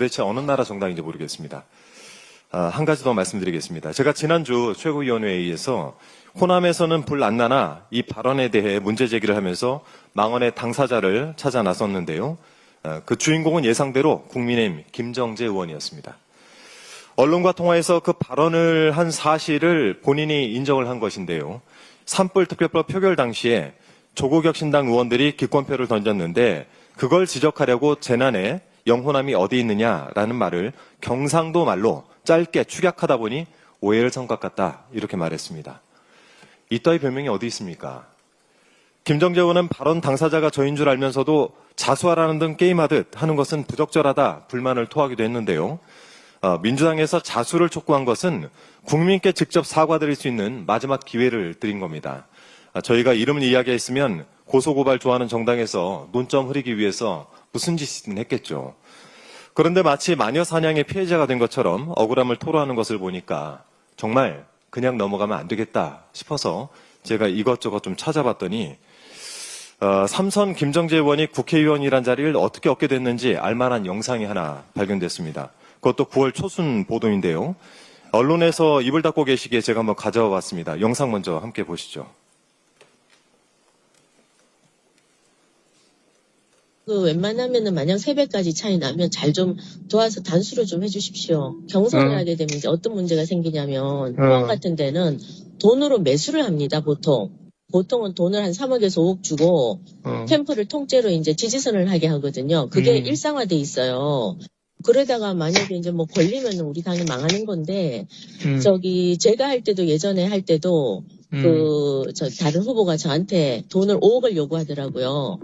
도대체 어느 나라 정당인지 모르겠습니다. 한 가지 더 말씀드리겠습니다. 제가 지난주 최고위원회의에서 호남에서는 불 안 나나 이 발언에 대해 문제 제기를 하면서 망언의 당사자를 찾아 나섰는데요. 그 주인공은 예상대로 국민의힘 김정재 의원이었습니다. 언론과 통화에서 그 발언을 한 사실을 본인이 인정을 한 것인데요. 산불 특별법 표결 당시에 조국혁신당 의원들이 기권표를 던졌는데 그걸 지적하려고 재난에 영호남이 어디 있느냐라는 말을 경상도 말로 짧게 축약하다 보니 오해를 선 것 같다 이렇게 말했습니다. 이따위 별명이 어디 있습니까? 김정재 의원은 발언 당사자가 저인 줄 알면서도 자수하라는 등 게임하듯 하는 것은 부적절하다 불만을 토하기도 했는데요. 민주당에서 자수를 촉구한 것은 국민께 직접 사과드릴 수 있는 마지막 기회를 드린 겁니다. 저희가 이름을 이야기했으면 고소고발 좋아하는 정당에서 논점 흐리기 위해서 무슨 짓이든 했겠죠. 그런데 마치 마녀 사냥의 피해자가 된 것처럼 억울함을 토로하는 것을 보니까 정말 그냥 넘어가면 안 되겠다 싶어서 제가 이것저것 좀 찾아봤더니 삼선 김정재 의원이 국회의원이란 자리를 어떻게 얻게 됐는지 알만한 영상이 하나 발견됐습니다. 그것도 9월 초순 보도인데요. 언론에서 입을 닫고 계시기에 제가 한번 가져와 봤습니다. 영상 먼저 함께 보시죠. 웬만하면은 만약 3배까지 차이 나면 잘 좀 도와서 단수를 좀 해주십시오. 경선을 하게 되면 이제 어떤 문제가 생기냐면 포항 같은 데는 돈으로 매수를 합니다. 보통은 돈을 한 3억에서 5억 주고 캠프를 통째로 이제 지지선을 하게 하거든요. 그게 일상화돼 있어요. 그러다가 만약에 이제 뭐 걸리면은 우리 당이 망하는 건데 제가 할 때도 예전에 할 때도 다른 후보가 저한테 돈을 5억을 요구하더라고요.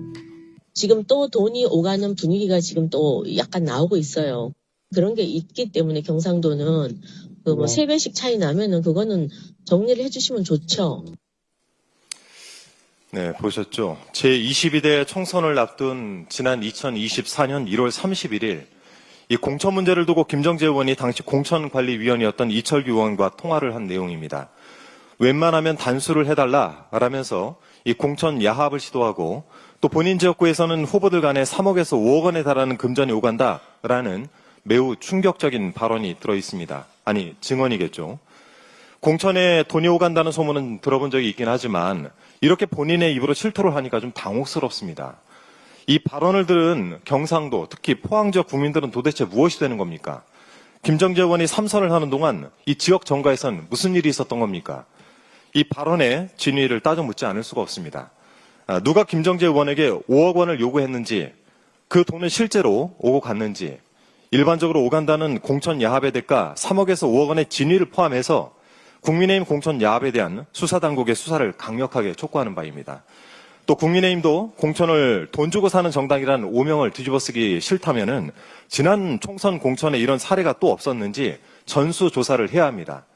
지금 또 돈이 오가는 분위기가 지금 또 약간 나오고 있어요. 그런 게 있기 때문에 경상도는 3배씩 차이 나면은 그거는 정리를 해주시면 좋죠. 네, 보셨죠? 제22대 총선을 앞둔 지난 2024년 1월 31일 이 공천 문제를 두고 김정재 의원이 당시 공천관리위원이었던 이철규 의원과 통화를 한 내용입니다. 웬만하면 단수를 해달라라면서 이 공천 야합을 시도하고 또 본인 지역구에서는 후보들 간에 3억에서 5억 원에 달하는 금전이 오간다라는 매우 충격적인 발언이 들어있습니다. 아니, 증언이겠죠. 공천에 돈이 오간다는 소문은 들어본 적이 있긴 하지만 이렇게 본인의 입으로 실토를 하니까 좀 당혹스럽습니다. 이 발언을 들은 경상도, 특히 포항 지역 국민들은 도대체 무엇이 되는 겁니까? 김정재 의원이 삼선을 하는 동안 이 지역 정가에선 무슨 일이 있었던 겁니까? 이 발언의 진위를 따져 묻지 않을 수가 없습니다. 누가 김정재 의원에게 5억 원을 요구했는지, 그 돈은 실제로 오고 갔는지, 일반적으로 오간다는 공천 야합의 대가 3억에서 5억 원의 진위를 포함해서 국민의힘 공천 야합에 대한 수사당국의 수사를 강력하게 촉구하는 바입니다. 또 국민의힘도 공천을 돈 주고 사는 정당이라는 오명을 뒤집어쓰기 싫다면은 지난 총선 공천에 이런 사례가 또 없었는지 전수조사를 해야 합니다.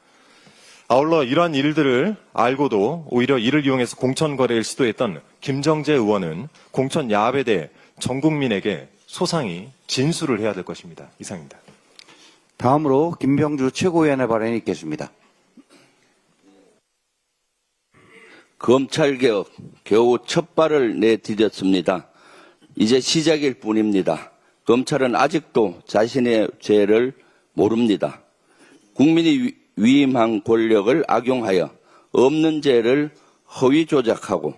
아울러 이러한 일들을 알고도 오히려 이를 이용해서 공천 거래를 시도했던 김정재 의원은 공천 야합에 대해 전 국민에게 소상히 진술을 해야 될 것입니다. 이상입니다. 다음으로 김병주 최고위원의 발언이 있겠습니다. 검찰개혁 겨우 첫 발을 내디뎠습니다. 이제 시작일 뿐입니다. 검찰은 아직도 자신의 죄를 모릅니다. 국민이 위임한 권력을 악용하여 없는 죄를 허위 조작하고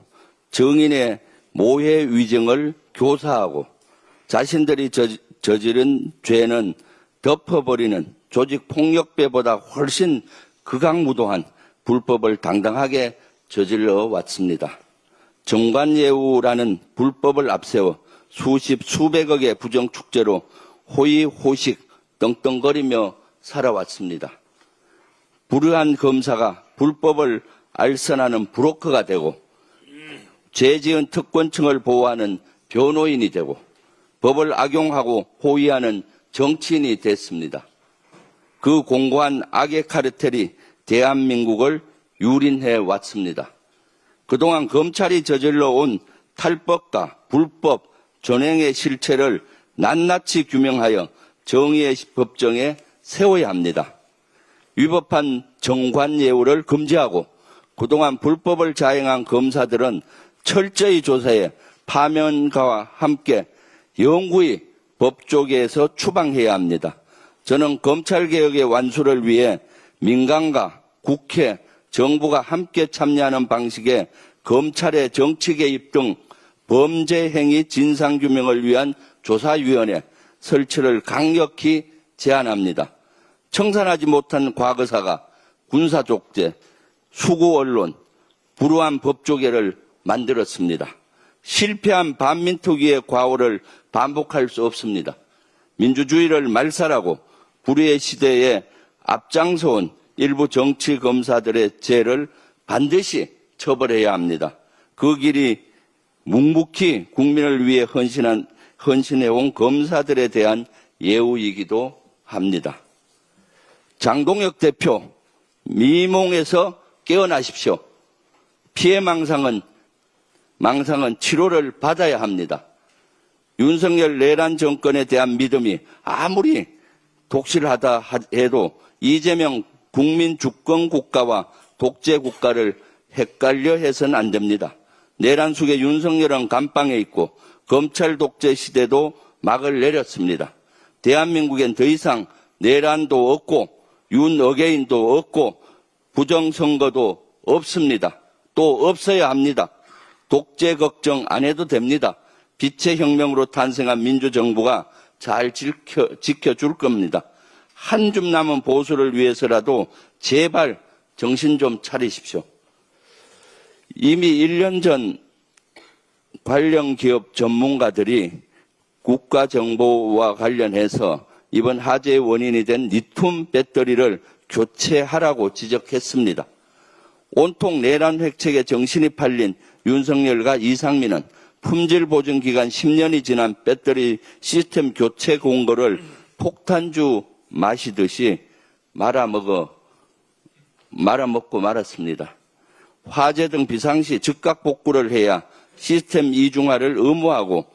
정인의 모해 위증을 교사하고 자신들이 저지른 죄는 덮어버리는 조직폭력배보다 훨씬 극악무도한 불법을 당당하게 저질러 왔습니다. 정관예우라는 불법을 앞세워 수백억의 부정축제로 호의호식 떵떵거리며 살아왔습니다. 불의한 검사가 불법을 알선하는 브로커가 되고 죄지은 특권층을 보호하는 변호인이 되고 법을 악용하고 호위하는 정치인이 됐습니다. 그 공고한 악의 카르텔이 대한민국을 유린해 왔습니다. 그동안 검찰이 저질러 온 탈법과 불법 전횡의 실체를 낱낱이 규명하여 정의의 법정에 세워야 합니다. 위법한 정관예우를 금지하고 그동안 불법을 자행한 검사들은 철저히 조사해 파면가와 함께 영구히 법조계에서 추방해야 합니다. 저는 검찰개혁의 완수를 위해 민간과 국회, 정부가 함께 참여하는 방식의 검찰의 정치 개입 등 범죄 행위 진상규명을 위한 조사위원회 설치를 강력히 제안합니다. 청산하지 못한 과거사가 군사독재, 수구언론, 불우한 법조계를 만들었습니다. 실패한 반민특위의 과오를 반복할 수 없습니다. 민주주의를 말살하고 불의의 시대에 앞장서온 일부 정치 검사들의 죄를 반드시 처벌해야 합니다. 그 길이 묵묵히 국민을 위해 헌신해온 검사들에 대한 예우이기도 합니다. 장동혁 대표, 미몽에서 깨어나십시오. 피해 망상은 치료를 받아야 합니다. 윤석열 내란 정권에 대한 믿음이 아무리 독실하다 해도 이재명 국민 주권 국가와 독재 국가를 헷갈려 해서는 안 됩니다. 내란 속에 윤석열은 감방에 있고 검찰 독재 시대도 막을 내렸습니다. 대한민국엔 더 이상 내란도 없고 윤어게인도 없고 부정선거도 없습니다. 또 없어야 합니다. 독재 걱정 안 해도 됩니다. 빛의 혁명으로 탄생한 민주정부가 잘 지켜줄 겁니다. 한 줌 남은 보수를 위해서라도 제발 정신 좀 차리십시오. 이미 1년 전 관련 기업 전문가들이 국가정보와 관련해서 이번 화재의 원인이 된 리튬 배터리를 교체하라고 지적했습니다. 온통 내란 획책에 정신이 팔린 윤석열과 이상민은 품질 보증 기간 10년이 지난 배터리 시스템 교체 공고를 폭탄주 마시듯이 말아먹고 말았습니다. 화재 등 비상시 즉각 복구를 해야 시스템 이중화를 의무화하고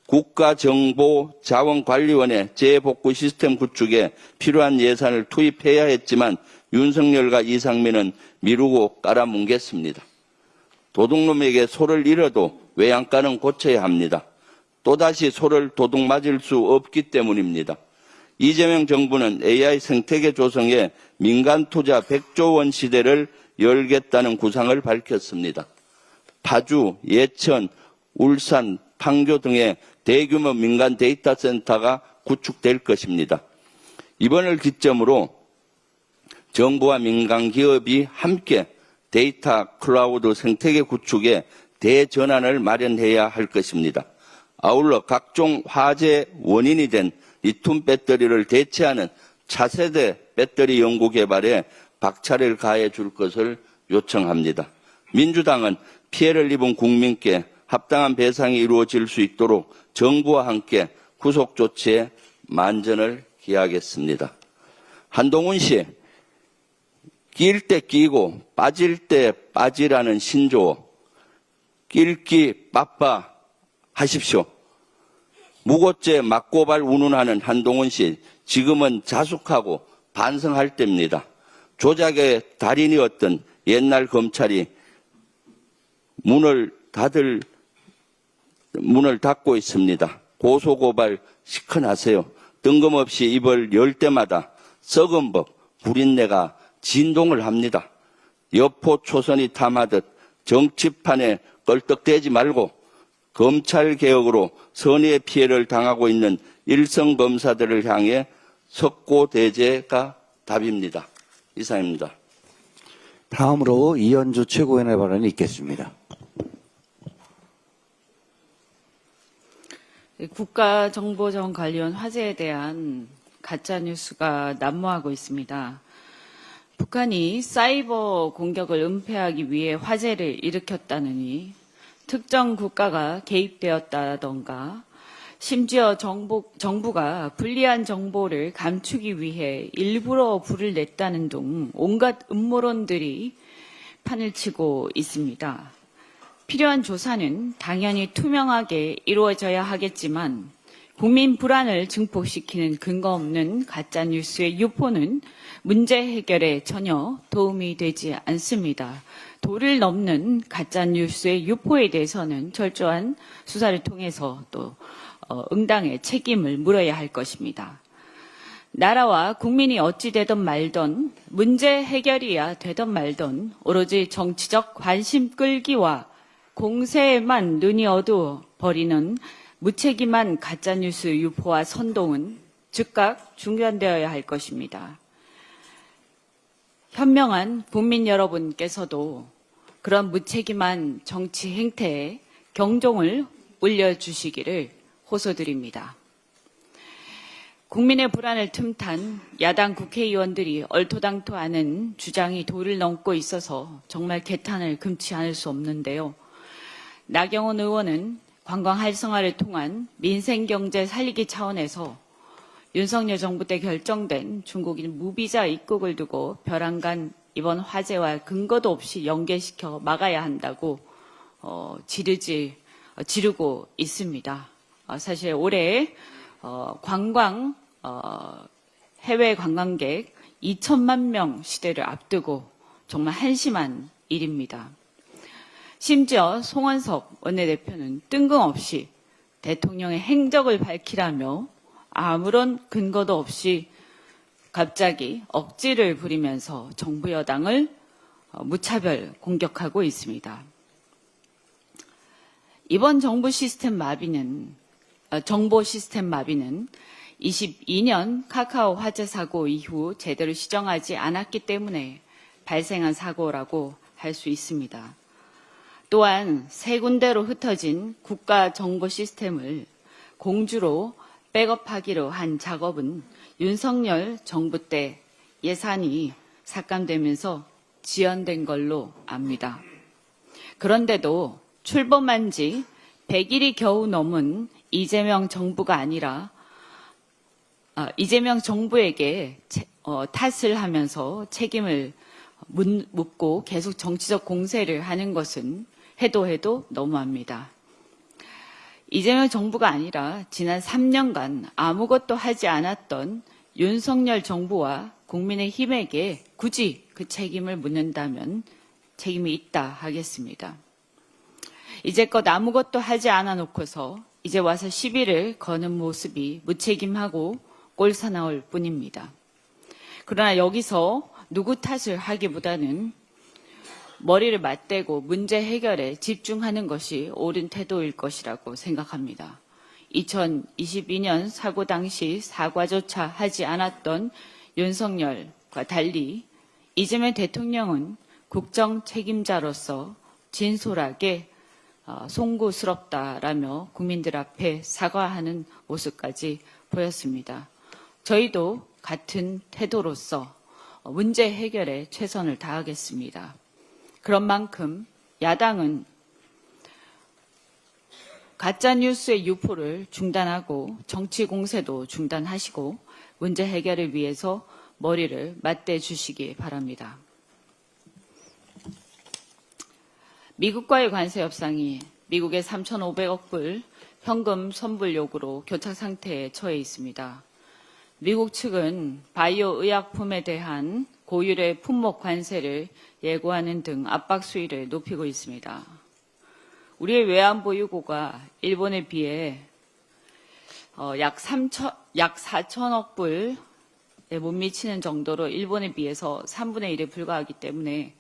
국가정보자원관리원회 재복구 시스템 구축에 필요한 예산을 투입해야 했지만 윤석열과 이상민은 미루고 깔아뭉갰습니다. 도둑놈에게 소를 잃어도 외양간은 고쳐야 합니다. 또다시 소를 도둑 맞을 수 없기 때문입니다. 이재명 정부는 AI 생태계 조성에 민간 투자 100조 원 시대를 열겠다는 구상을 밝혔습니다. 파주, 예천, 울산, 판교 등의 대규모 민간 데이터 센터가 구축될 것입니다. 이번을 기점으로 정부와 민간 기업이 함께 데이터 클라우드 생태계 구축에 대전환을 마련해야 할 것입니다. 아울러 각종 화재 원인이 된 리튬 배터리를 대체하는 차세대 배터리 연구 개발에 박차를 가해 줄 것을 요청합니다. 민주당은 피해를 입은 국민께 합당한 배상이 이루어질 수 있도록 정부와 함께 후속 조치에 만전을 기하겠습니다. 한동훈 씨, 낄 때 끼고 빠질 때 빠지라는 신조어, 낄기 빠빠 하십시오. 무고죄 맞고발 운운하는 한동훈 씨, 지금은 자숙하고 반성할 때입니다. 조작의 달인이었던 옛날 검찰이 문을 닫고 있습니다. 고소고발 시큰하세요. 뜬금없이 입을 열 때마다 썩은 법, 구린내가 진동을 합니다. 여포 초선이 탐하듯 정치판에 껄떡대지 말고 검찰개혁으로 선의의 피해를 당하고 있는 일선 검사들을 향해 석고대죄가 답입니다. 이상입니다. 다음으로 이현주 최고위원의 발언이 있겠습니다. 국가정보자원관리원 화재에 대한 가짜뉴스가 난무하고 있습니다. 북한이 사이버 공격을 은폐하기 위해 화재를 일으켰다느니 특정 국가가 개입되었다던가 심지어 정부가 불리한 정보를 감추기 위해 일부러 불을 냈다는 등 온갖 음모론들이 판을 치고 있습니다. 필요한 조사는 당연히 투명하게 이루어져야 하겠지만 국민 불안을 증폭시키는 근거 없는 가짜뉴스의 유포는 문제 해결에 전혀 도움이 되지 않습니다. 도를 넘는 가짜뉴스의 유포에 대해서는 철저한 수사를 통해서 또 응당의 책임을 물어야 할 것입니다. 나라와 국민이 어찌 되든 말든 문제 해결이야 되든 말든 오로지 정치적 관심 끌기와 공세에만 눈이 어두워 버리는 무책임한 가짜뉴스 유포와 선동은 즉각 중단되어야 할 것입니다. 현명한 국민 여러분께서도 그런 무책임한 정치 행태에 경종을 울려주시기를 호소드립니다. 국민의 불안을 틈탄 야당 국회의원들이 얼토당토하는 주장이 도를 넘고 있어서 정말 개탄을 금치 않을 수 없는데요. 나경원 의원은 관광 활성화를 통한 민생경제 살리기 차원에서 윤석열 정부 때 결정된 중국인 무비자 입국을 두고 벼랑간 이번 화재와 근거도 없이 연계시켜 막아야 한다고 지르고 있습니다. 사실 올해 해외 관광객 2천만 명 시대를 앞두고 정말 한심한 일입니다. 심지어 송원석 원내대표는 뜬금없이 대통령의 행적을 밝히라며 아무런 근거도 없이 갑자기 억지를 부리면서 정부 여당을 무차별 공격하고 있습니다. 이번 정보 시스템 마비는 22년 카카오 화재 사고 이후 제대로 시정하지 않았기 때문에 발생한 사고라고 할 수 있습니다. 또한 세 군데로 흩어진 국가 정보 시스템을 공주로 백업하기로 한 작업은 윤석열 정부 때 예산이 삭감되면서 지연된 걸로 압니다. 그런데도 출범한 지 100일이 겨우 넘은 이재명 정부가 아니라 이재명 정부에게 탓을 하면서 책임을 묻고 계속 정치적 공세를 하는 것은 해도 너무합니다. 이재명 정부가 아니라 지난 3년간 아무것도 하지 않았던 윤석열 정부와 국민의힘에게 굳이 그 책임을 묻는다면 책임이 있다 하겠습니다. 이제껏 아무것도 하지 않아 놓고서 이제 와서 시비를 거는 모습이 무책임하고 꼴사나울 뿐입니다. 그러나 여기서 누구 탓을 하기보다는 머리를 맞대고 문제 해결에 집중하는 것이 옳은 태도일 것이라고 생각합니다. 2022년 사고 당시 사과조차 하지 않았던 윤석열과 달리 이재명 대통령은 국정 책임자로서 진솔하게 송구스럽다라며 국민들 앞에 사과하는 모습까지 보였습니다. 저희도 같은 태도로서 문제 해결에 최선을 다하겠습니다. 그런 만큼 야당은 가짜뉴스의 유포를 중단하고 정치 공세도 중단하시고 문제 해결을 위해서 머리를 맞대 주시기 바랍니다. 미국과의 관세 협상이 미국의 3,500억 불 현금 선불 요구로 교착 상태에 처해 있습니다. 미국 측은 바이오 의약품에 대한 고율의 품목 관세를 예고하는 등 압박 수위를 높이고 있습니다. 우리의 외환 보유고가 일본에 비해 약 4천억 불에 못 미치는 정도로 일본에 비해서 3분의 1에 불과하기 때문에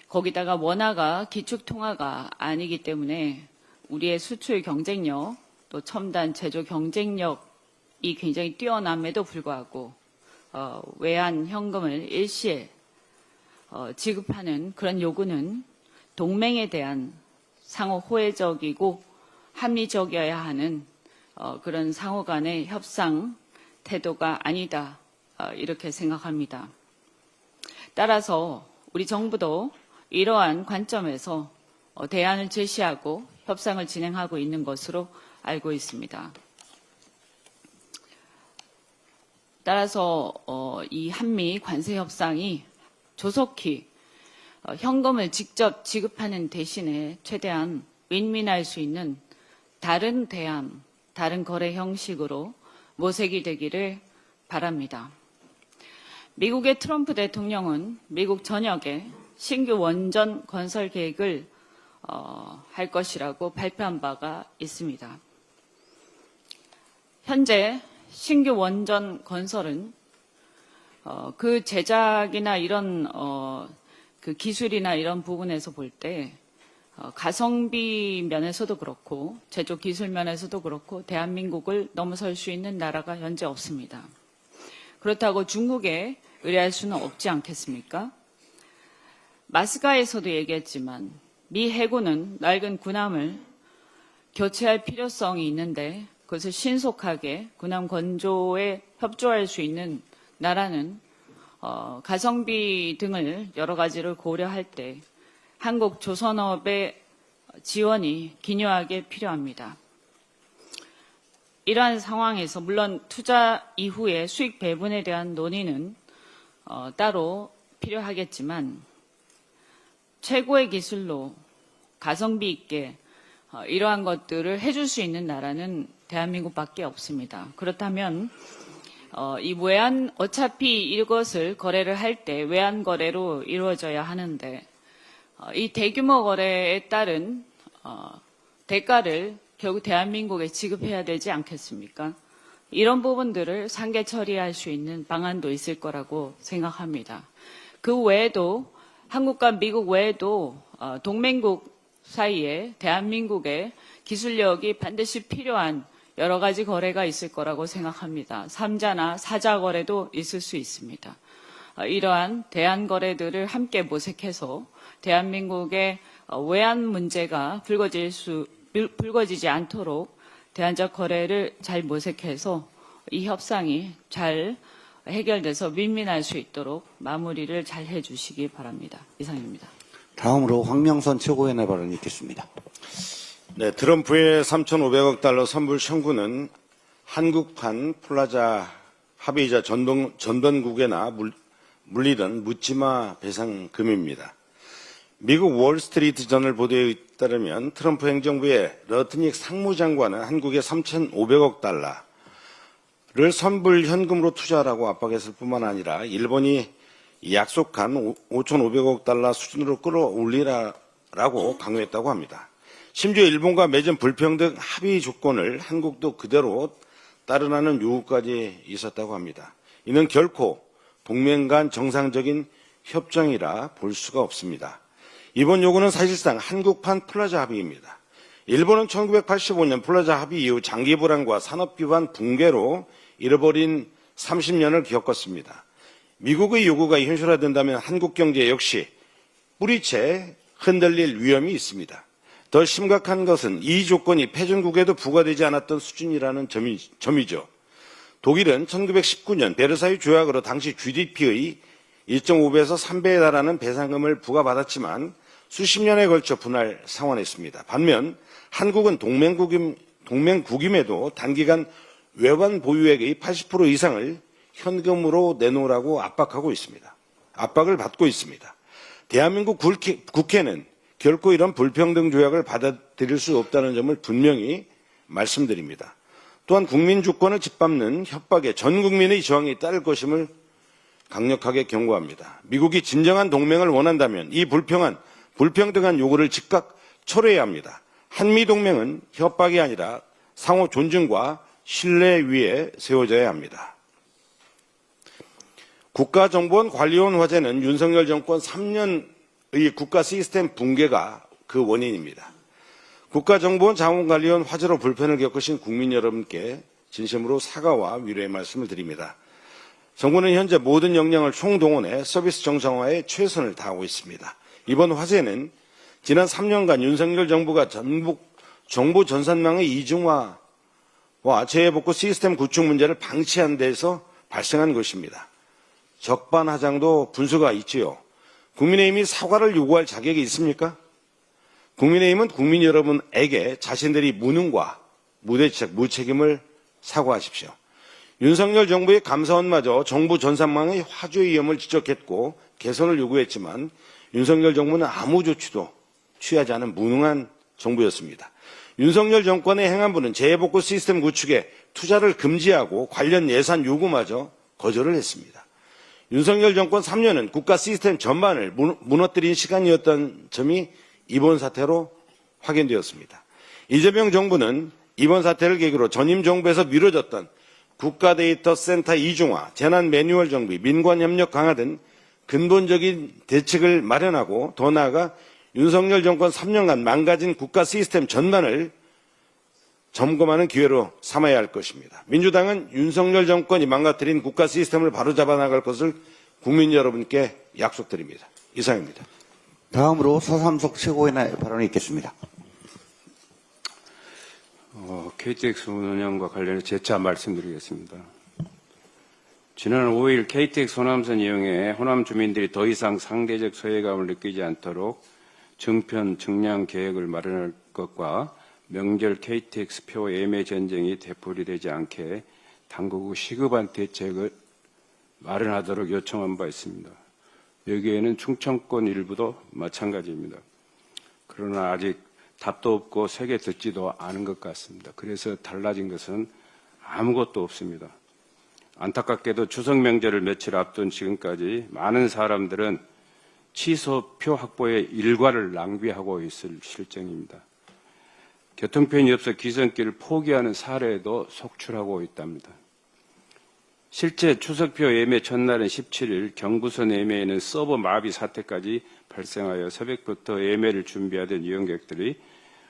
거기다가 원화가 기축통화가 아니기 때문에 우리의 수출 경쟁력 또 첨단 제조 경쟁력이 굉장히 뛰어남에도 불구하고 외환 현금을 일시에 지급하는 그런 요구는 동맹에 대한 상호 호혜적이고 합리적이어야 하는 그런 상호 간의 협상 태도가 아니다 이렇게 생각합니다. 따라서 우리 정부도 이러한 관점에서 대안을 제시하고 협상을 진행하고 있는 것으로 알고 있습니다. 따라서 이 한미 관세 협상이 조속히 현금을 직접 지급하는 대신에 최대한 윈윈할 수 있는 다른 대안, 다른 거래 형식으로 모색이 되기를 바랍니다. 미국의 트럼프 대통령은 미국 전역에 신규 원전 건설 계획을 할 것이라고 발표한 바가 있습니다. 현재 신규 원전 건설은 그 제작이나 이런 그 기술이나 이런 부분에서 볼 때 가성비 면에서도 그렇고 제조 기술 면에서도 그렇고 대한민국을 넘어설 수 있는 나라가 현재 없습니다. 그렇다고 중국에 의뢰할 수는 없지 않겠습니까? 마스가에서도 얘기했지만 미 해군은 낡은 군함을 교체할 필요성이 있는데 그것을 신속하게 군함 건조에 협조할 수 있는 나라는 가성비 등을 여러 가지를 고려할 때 한국 조선업의 지원이 기묘하게 필요합니다. 이러한 상황에서 물론 투자 이후에 수익 배분에 대한 논의는 따로 필요하겠지만 최고의 기술로 가성비 있게 이러한 것들을 해줄 수 있는 나라는 대한민국밖에 없습니다. 그렇다면 이 외환 어차피 이것을 거래를 할 때 외환 거래로 이루어져야 하는데 이 대규모 거래에 따른 대가를 결국 대한민국에 지급해야 되지 않겠습니까? 이런 부분들을 상계 처리할 수 있는 방안도 있을 거라고 생각합니다. 그 외에도 한국과 미국 외에도 동맹국 사이에 대한민국의 기술력이 반드시 필요한 여러 가지 거래가 있을 거라고 생각합니다. 3자나 4자 거래도 있을 수 있습니다. 이러한 대안 거래들을 함께 모색해서 대한민국의 외환 문제가 불거지지 않도록 대안적 거래를 잘 모색해서 이 협상이 잘 해결돼서 윈윈할 수 있도록 마무리를 잘 해주시기 바랍니다. 이상입니다. 다음으로 황명선 최고위원의 발언이 있겠습니다. 네, 트럼프의 3,500억 달러 선불 청구는 한국판 플라자 합의이자 전번국에나 물리던 묻지마 배상금입니다. 미국 월스트리트저널 보도에 따르면 트럼프 행정부의 러트닉 상무장관은 한국에 3,500억 달러를 선불 현금으로 투자하라고 압박했을 뿐만 아니라 일본이 약속한 5,500억 달러 수준으로 끌어올리라라고 강요했다고 합니다. 심지어 일본과 맺은 불평등 합의 조건을 한국도 그대로 따르라는 요구까지 있었다고 합니다. 이는 결코 동맹 간 정상적인 협정이라 볼 수가 없습니다. 이번 요구는 사실상 한국판 플라자 합의입니다. 일본은 1985년 플라자 합의 이후 장기 불안과 산업 기반 붕괴로 잃어버린 30년을 겪었습니다. 미국의 요구가 현실화된다면 한국 경제 역시 뿌리채 흔들릴 위험이 있습니다. 더 심각한 것은 이 조건이 패전국에도 부과되지 않았던 수준이라는 점이죠. 독일은 1919년 베르사유 조약으로 당시 GDP의 1.5배에서 3배에 달하는 배상금을 부과받았지만 수십 년에 걸쳐 분할 상환했습니다. 반면 한국은 동맹국임에도 단기간 외환 보유액의 80% 이상을 현금으로 내놓으라고 압박을 받고 있습니다. 대한민국 국회는 결코 이런 불평등 조약을 받아들일 수 없다는 점을 분명히 말씀드립니다. 또한 국민 주권을 짓밟는 협박에 전 국민의 저항이 따를 것임을 강력하게 경고합니다. 미국이 진정한 동맹을 원한다면 이 불평등한 요구를 즉각 철회해야 합니다. 한미동맹은 협박이 아니라 상호 존중과 신뢰 위에 세워져야 합니다. 국가정보원 관리원 화제는 윤석열 정권 3년의 국가 시스템 붕괴가 그 원인입니다. 국가정보원 자원관리원 화제로 불편을 겪으신 국민 여러분께 진심으로 사과와 위로의 말씀을 드립니다. 정부는 현재 모든 역량을 총동원해 서비스 정상화에 최선을 다하고 있습니다. 이번 화제는 지난 3년간 윤석열 정부가 전북 정보 전산망의 이중화와 재해복구 시스템 구축 문제를 방치한 데서 발생한 것입니다. 적반하장도 분수가 있지요. 국민의힘이 사과를 요구할 자격이 있습니까? 국민의힘은 국민 여러분에게 자신들이 무능과 무책임을 사과하십시오. 윤석열 정부의 감사원마저 정부 전산망의 화재 위험을 지적했고 개선을 요구했지만 윤석열 정부는 아무 조치도 취하지 않은 무능한 정부였습니다. 윤석열 정권의 행안부는 재해복구 시스템 구축에 투자를 금지하고 관련 예산 요구마저 거절을 했습니다. 윤석열 정권 3년은 국가 시스템 전반을 무너뜨린 시간이었던 점이 이번 사태로 확인되었습니다. 이재명 정부는 이번 사태를 계기로 전임 정부에서 미뤄졌던 국가데이터센터 이중화, 재난 매뉴얼 정비, 민관협력 강화 등 근본적인 대책을 마련하고 더 나아가 윤석열 정권 3년간 망가진 국가 시스템 전반을 점검하는 기회로 삼아야 할 것입니다. 민주당은 윤석열 정권이 망가뜨린 국가 시스템을 바로잡아 나갈 것을 국민 여러분께 약속드립니다. 이상입니다. 다음으로 서삼석 최고위원의 발언이 있겠습니다. KTX 운영과 관련해 재차 말씀드리겠습니다. 지난 5일 KTX 호남선 이용에 호남 주민들이 더 이상 상대적 소외감을 느끼지 않도록 증편, 증량 계획을 마련할 것과 명절 KTX 표 예매 전쟁이 되풀이되지 않게 당국 시급한 대책을 마련하도록 요청한 바 있습니다. 여기에는 충청권 일부도 마찬가지입니다. 그러나 아직 답도 없고 세게 듣지도 않은 것 같습니다. 그래서 달라진 것은 아무것도 없습니다. 안타깝게도 추석 명절을 며칠 앞둔 지금까지 많은 사람들은 취소표 확보에 일과를 낭비하고 있을 실정입니다. 교통편이 없어 기선길을 포기하는 사례도 속출하고 있답니다. 실제 추석표 예매 첫날은 17일 경부선 예매에는 서버 마비 사태까지 발생하여 새벽부터 예매를 준비하던 이용객들이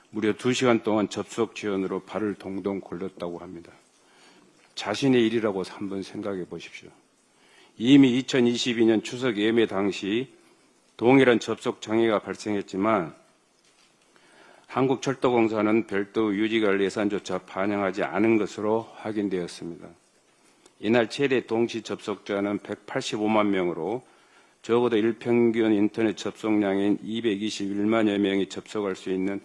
무려 2시간 동안 접속 지연으로 발을 동동 굴렸다고 합니다. 자신의 일이라고 한번 생각해 보십시오. 이미 2022년 추석 예매 당시 동일한 접속 장애가 발생했지만 한국철도공사는 별도 유지관리 예산조차 반영하지 않은 것으로 확인되었습니다. 이날 최대 동시 접속자는 185만 명으로 적어도 일평균 인터넷 접속량인 221만여 명이 접속할 수 있는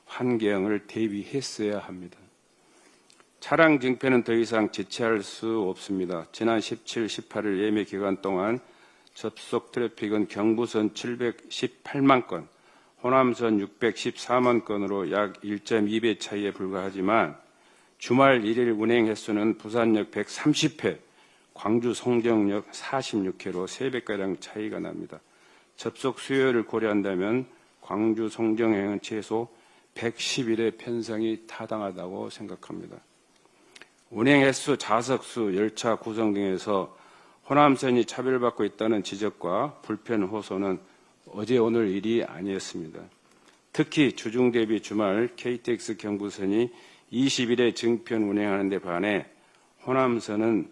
환경을 대비했어야 합니다. 차량 증표는 더 이상 지체할 수 없습니다. 지난 17, 18일 예매 기간 동안 접속 트래픽은 경부선 718만 건, 호남선 614만 건으로 약 1.2배 차이에 불과하지만 주말 1일 운행 횟수는 부산역 130회, 광주 송정역 46회로 3배가량 차이가 납니다. 접속 수요를 고려한다면 광주 송정행은 최소 111회 편성이 타당하다고 생각합니다. 운행 횟수, 좌석수, 열차 구성 등에서 호남선이 차별받고 있다는 지적과 불편 호소는 어제 오늘 일이 아니었습니다. 특히 주중 대비 주말 KTX 경부선이 20일에 증편 운행하는 데 반해 호남선은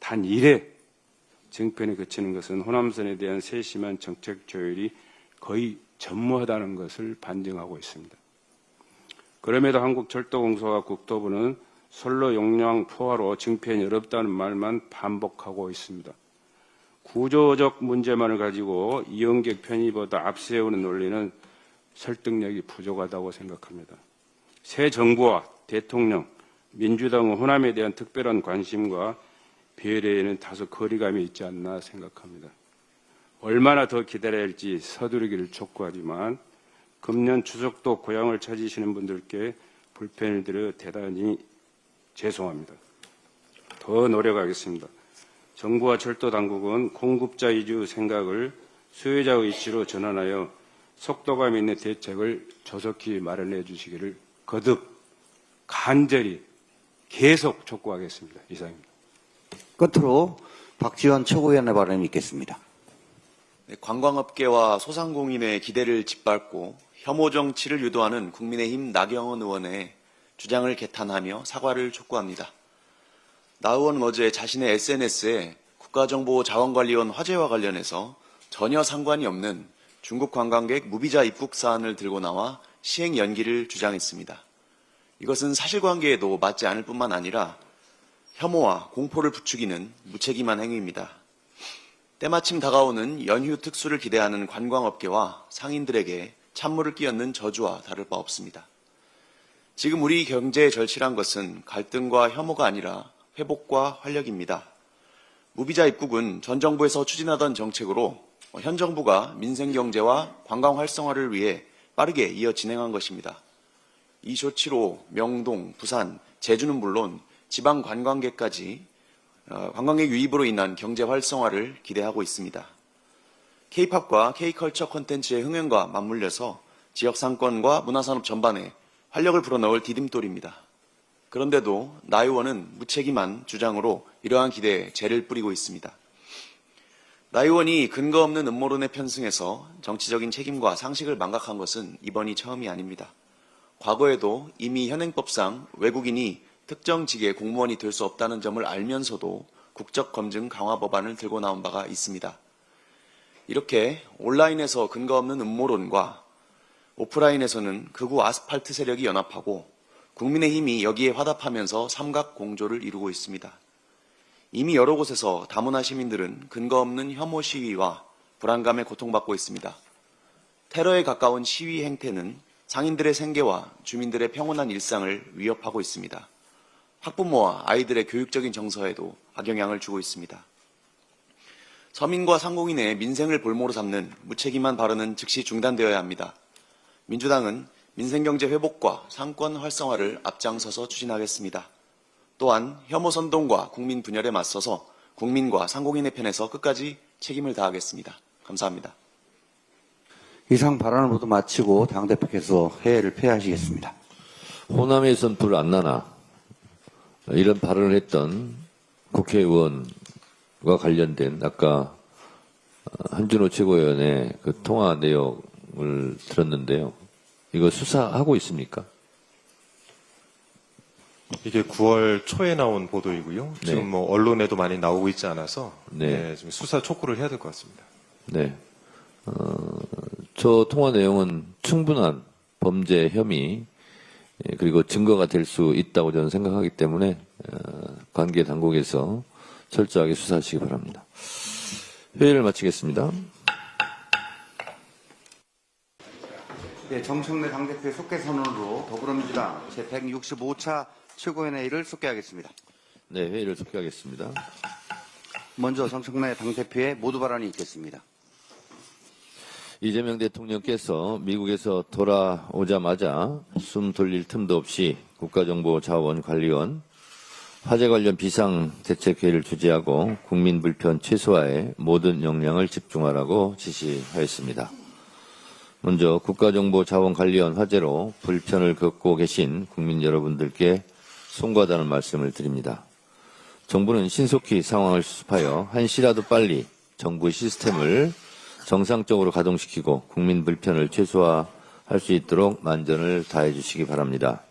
단 1회 증편에 그치는 것은 호남선에 대한 세심한 정책 조율이 거의 전무하다는 것을 반증하고 있습니다. 그럼에도 한국철도공사와 국토부는 선로 용량 포화로 증편이 어렵다는 말만 반복하고 있습니다. 구조적 문제만을 가지고 이용객 편의보다 앞세우는 논리는 설득력이 부족하다고 생각합니다. 새 정부와 대통령, 민주당은 호남에 대한 특별한 관심과 배려에는 다소 거리감이 있지 않나 생각합니다. 얼마나 더 기다려야 할지 서두르기를 촉구하지만 금년 추석도 고향을 찾으시는 분들께 불편을 드려 대단히 죄송합니다. 더 노력하겠습니다. 정부와 철도당국은 공급자 위주 생각을 수요자 이치로 전환하여 속도감 있는 대책을 조속히 마련해 주시기를 거듭 간절히 계속 촉구하겠습니다. 이상입니다. 끝으로 박지원 최고위원의 발언이 있겠습니다. 네, 관광업계와 소상공인의 기대를 짓밟고 혐오 정치를 유도하는 국민의힘 나경원 의원의 주장을 개탄하며 사과를 촉구합니다. 나 의원은 어제 자신의 SNS에 국가정보자원관리원 화재와 관련해서 전혀 상관이 없는 중국 관광객 무비자 입국 사안을 들고 나와 시행 연기를 주장했습니다. 이것은 사실관계에도 맞지 않을 뿐만 아니라 혐오와 공포를 부추기는 무책임한 행위입니다. 때마침 다가오는 연휴 특수를 기대하는 관광업계와 상인들에게 찬물을 끼얹는 저주와 다를 바 없습니다. 지금 우리 경제에 절실한 것은 갈등과 혐오가 아니라 회복과 활력입니다. 무비자 입국은 전 정부에서 추진하던 정책으로 현 정부가 민생경제와 관광 활성화를 위해 빠르게 이어 진행한 것입니다. 이 조치로 명동, 부산, 제주는 물론 지방 관광객까지 관광객 유입으로 인한 경제 활성화를 기대하고 있습니다. K-팝과 K-컬처 콘텐츠의 흥행과 맞물려서 지역 상권과 문화산업 전반에 활력을 불어넣을 디딤돌입니다. 그런데도 나 의원은 무책임한 주장으로 이러한 기대에 재를 뿌리고 있습니다. 나 의원이 근거 없는 음모론에 편승해서 정치적인 책임과 상식을 망각한 것은 이번이 처음이 아닙니다. 과거에도 이미 현행법상 외국인이 특정 직의 공무원이 될 수 없다는 점을 알면서도 국적검증 강화 법안을 들고 나온 바가 있습니다. 이렇게 온라인에서 근거 없는 음모론과 오프라인에서는 극우 아스팔트 세력이 연합하고 국민의힘이 여기에 화답하면서 삼각공조를 이루고 있습니다. 이미 여러 곳에서 다문화 시민들은 근거 없는 혐오 시위와 불안감에 고통받고 있습니다. 테러에 가까운 시위 행태는 상인들의 생계와 주민들의 평온한 일상을 위협하고 있습니다. 학부모와 아이들의 교육적인 정서에도 악영향을 주고 있습니다. 서민과 상공인의 민생을 볼모로 삼는 무책임한 발언은 즉시 중단되어야 합니다. 민주당은 민생경제 회복과 상권 활성화를 앞장서서 추진하겠습니다. 또한 혐오 선동과 국민 분열에 맞서서 국민과 상공인의 편에서 끝까지 책임을 다하겠습니다. 감사합니다. 이상 발언을 모두 마치고 당대표께서 회의를 폐하시겠습니다. 호남에선 불 안 나나 이런 발언을 했던 국회의원과 관련된 아까 한준호 최고위원의 그 통화 내용을 들었는데요. 이거 수사하고 있습니까? 이게 9월 초에 나온 보도이고요. 네. 지금 뭐 언론에도 많이 나오고 있지 않아서 네. 지금 수사 촉구를 해야 될 것 같습니다. 네. 저 통화 내용은 충분한 범죄 혐의 그리고 증거가 될 수 있다고 저는 생각하기 때문에 관계 당국에서 철저하게 수사하시기 바랍니다. 회의를 마치겠습니다. 네, 정청래 당대표의 속개 선언으로 더불어민주당 제165차 최고위원회의를 속개하겠습니다. 네, 회의를 속개하겠습니다. 먼저 정청래 당대표의 모두 발언이 있겠습니다. 이재명 대통령께서 미국에서 돌아오자마자 숨 돌릴 틈도 없이 국가정보자원관리원 화재 관련 비상대책회의를 주재하고 국민 불편 최소화에 모든 역량을 집중하라고 지시하였습니다. 먼저 국가정보자원관리원 화재로 불편을 겪고 계신 국민 여러분들께 송구하다는 말씀을 드립니다. 정부는 신속히 상황을 수습하여 한시라도 빨리 정부 시스템을 정상적으로 가동시키고 국민 불편을 최소화할 수 있도록 만전을 다해 주시기 바랍니다.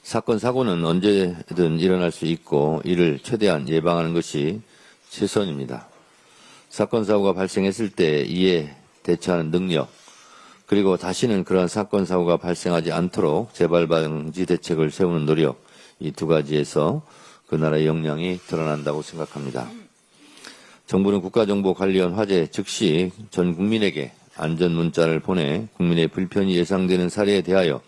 사건, 사고는 언제든 일어날 수 있고 이를 최대한 예방하는 것이 최선입니다. 사건, 사고가 발생했을 때 이에 대처하는 능력, 그리고 다시는 그러한 사건, 사고가 발생하지 않도록 재발 방지 대책을 세우는 노력, 이 두 가지에서 그 나라의 역량이 드러난다고 생각합니다. 정부는 국가정보관리원 화재 즉시 전 국민에게 안전 문자를 보내 국민의 불편이 예상되는 사례에 대하여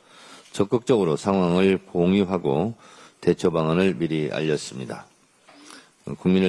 적극적으로 상황을 공유하고 대처 방안을 미리 알렸습니다. 국민을